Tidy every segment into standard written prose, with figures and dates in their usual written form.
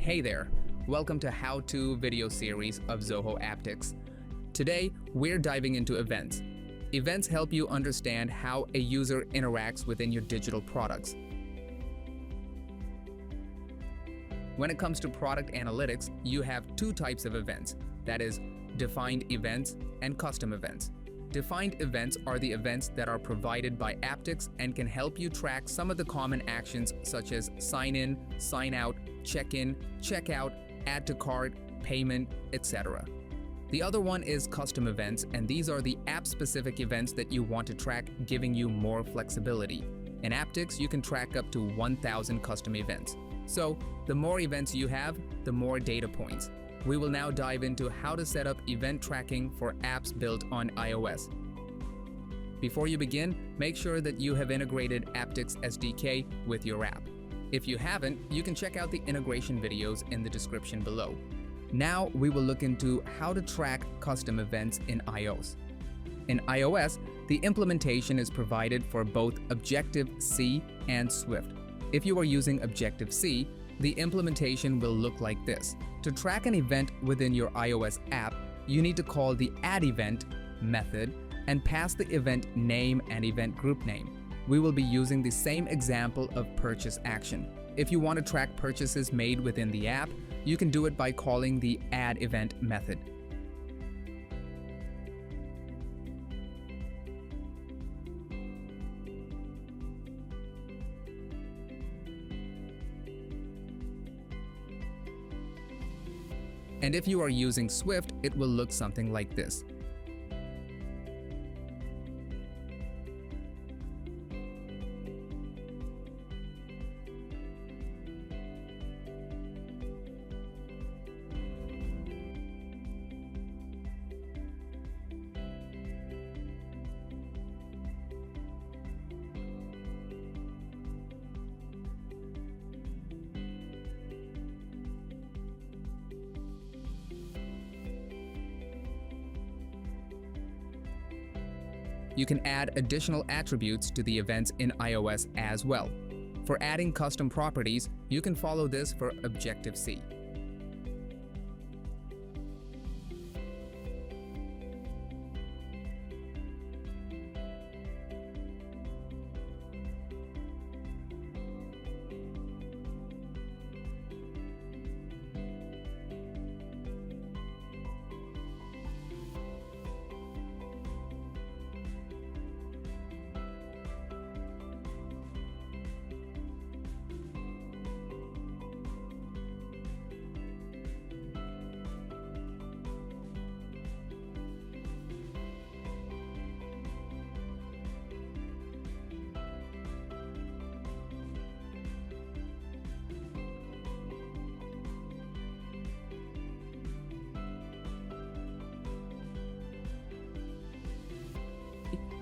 Hey there, welcome to how-to video series of Zoho Apptics. Today, we're diving into events. Events help you understand how a user interacts within your digital products. When it comes to product analytics, you have two types of events, that is, defined events and custom events. Defined events are the events that are provided by Apptics and can help you track some of the common actions such as sign in, sign out, check in, check out, add to cart, payment, etc. The other one is custom events, and these are the app-specific events that you want to track, giving you more flexibility. In Apptics, you can track up to 1,000 custom events. So, the more events you have, the more data points. We will now dive into how to set up event tracking for apps built on iOS. Before you begin, make sure that you have integrated Apptics SDK with your app. If you haven't, you can check out the integration videos in the description below. Now we will look into how to track custom events in iOS. In iOS, the implementation is provided for both Objective-C and Swift. If you are using Objective-C, the implementation will look like this. To track an event within your iOS app, you need to call the addEvent method and pass the event name and event group name. We will be using the same example of purchase action. If you want to track purchases made within the app, you can do it by calling the addEvent method. And if you are using Swift, it will look something like this. You can add additional attributes to the events in iOS as well. For adding custom properties, you can follow this for Objective-C.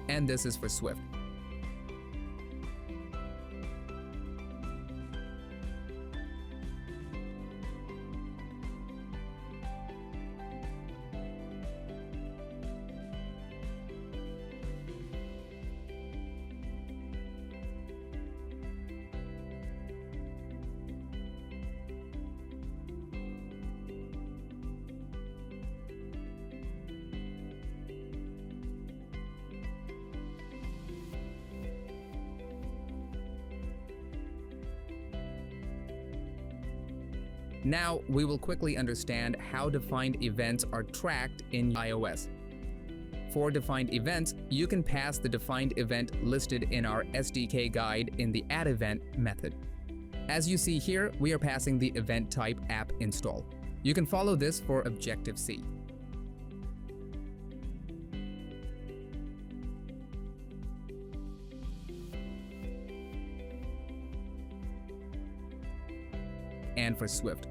And this is for Swift. Now, we will quickly understand how defined events are tracked in iOS. For defined events, you can pass the defined event listed in our SDK guide in the addEvent method. As you see here, we are passing the event type app install. You can follow this for Objective-C. And for Swift.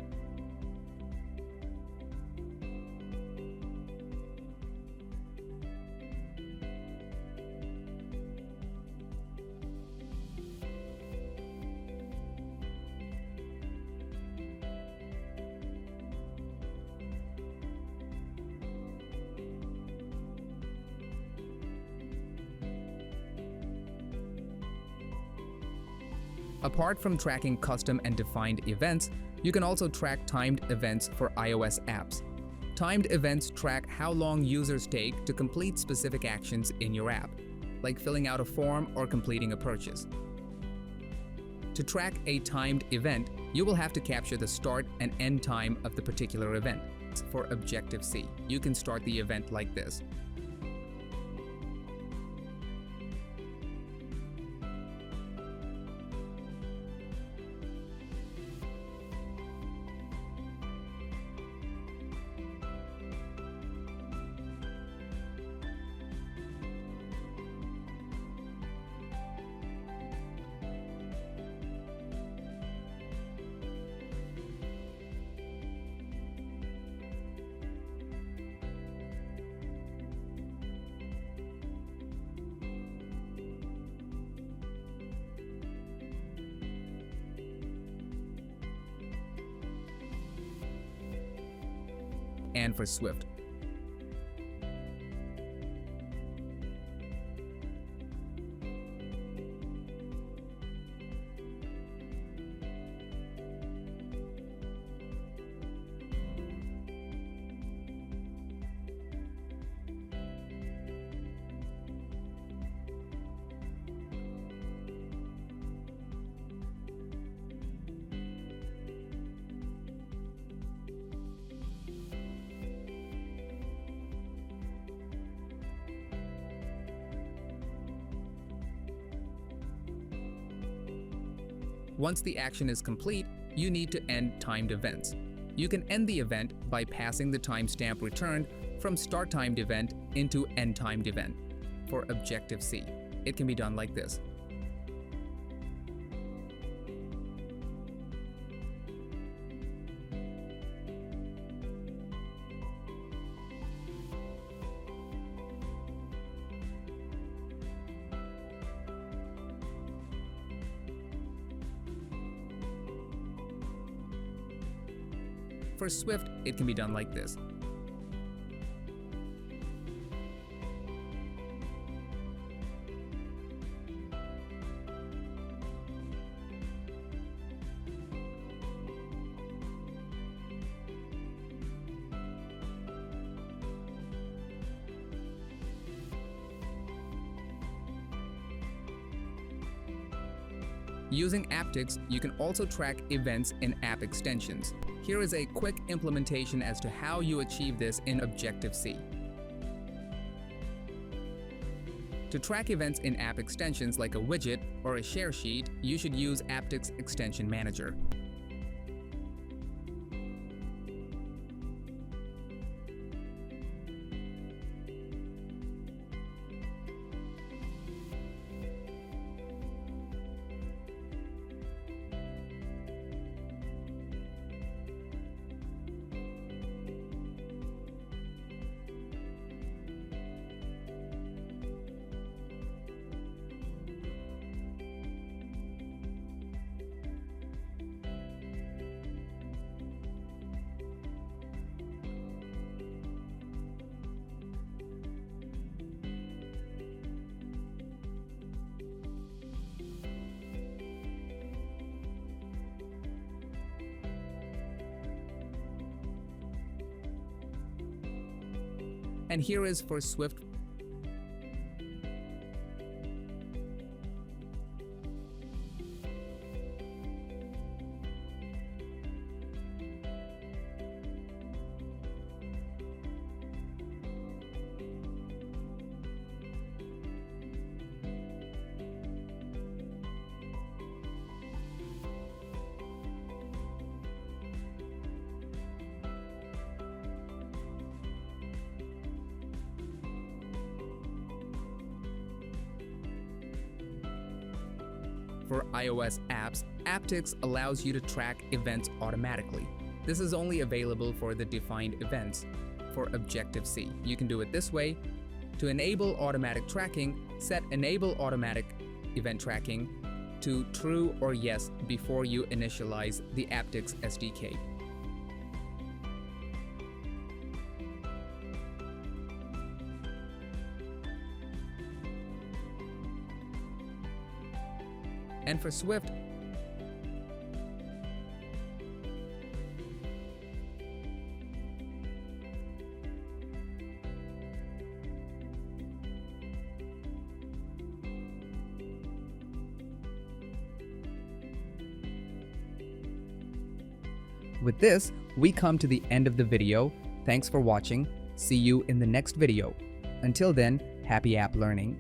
Apart from tracking custom and defined events, You can also track timed events for iOS apps. Timed events track how long users take to complete specific actions in your app, like filling out a form or completing a purchase. To track a timed event, you will have to capture the start and end time of the particular event. For Objective-C, you can start the event like this. And for Swift. Once the action is complete, you need to end timed events. You can end the event by passing the timestamp returned from start timed event into end timed event. For Objective-C, it can be done like this. For Swift, it can be done like this. Using Apptics, you can also track events in app extensions. Here is a quick implementation as to how you achieve this in Objective-C. To track events in app extensions like a widget or a share sheet, you should use Apptics Extension Manager. And here is for Swift. For iOS apps, Apptics allows you to track events automatically. This is only available for the defined events. For Objective-C, you can do it this way. To enable automatic tracking, set Enable Automatic Event Tracking to True or Yes before you initialize the Apptics SDK. And for Swift, With this, we come to the end of the video. Thanks for watching. See you in the next video. Until then, happy app learning.